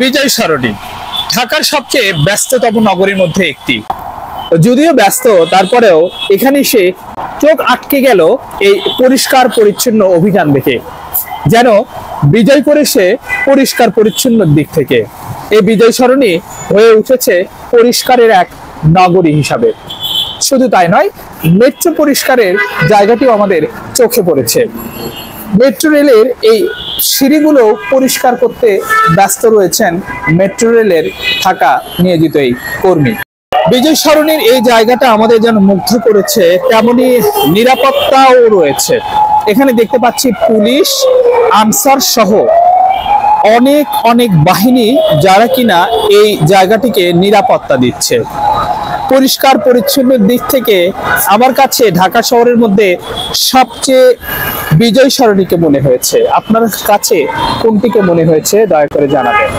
বিজয় সরণি ঢাকার সবচেয়ে ব্যস্ততম নগরীর মধ্যে একটি। যদিও ব্যস্ত, তারপরেও এখানে এসে চোখ আটকে গেল এই পরিষ্কার পরিচ্ছন্ন অভিযান দেখে। যেন বিজয় করেছে পরিষ্কার পরিচ্ছন্ন দিক থেকে। এই বিজয় সরণি হয়ে উঠেছে পরিষ্কারের এক নগরী হিসাবে। শুধু তাই নয়, মেট্রো পরিষ্কারের জায়গাটিও আমাদের চোখে পড়েছে। মেট্রো রেলের এই সিঁড়িগুলো পরিষ্কার করতে ব্যস্ত রয়েছেন মেট্রো রেলের থাকা নিয়োজিত এই কর্মী। বিজয় সরণির এই জায়গাটা আমাদের যেন মুগ্ধ করেছে, তেমনি নিরাপত্তাও রয়েছে। এখানে দেখতে পাচ্ছি পুলিশ, আনসার সহ অনেক অনেক বাহিনী, যারা কিনা এই জায়গাটিকে নিরাপত্তা দিচ্ছে। পরিষ্কার পরিচ্ছন্নের দিক থেকে আমার কাছে ঢাকা শহরের মধ্যে সবচেয়ে বিজয় সরণিকে মনে হয়েছে। আপনার কাছে কোনটিকে মনে হয়েছে দয়া করে জানাবেন।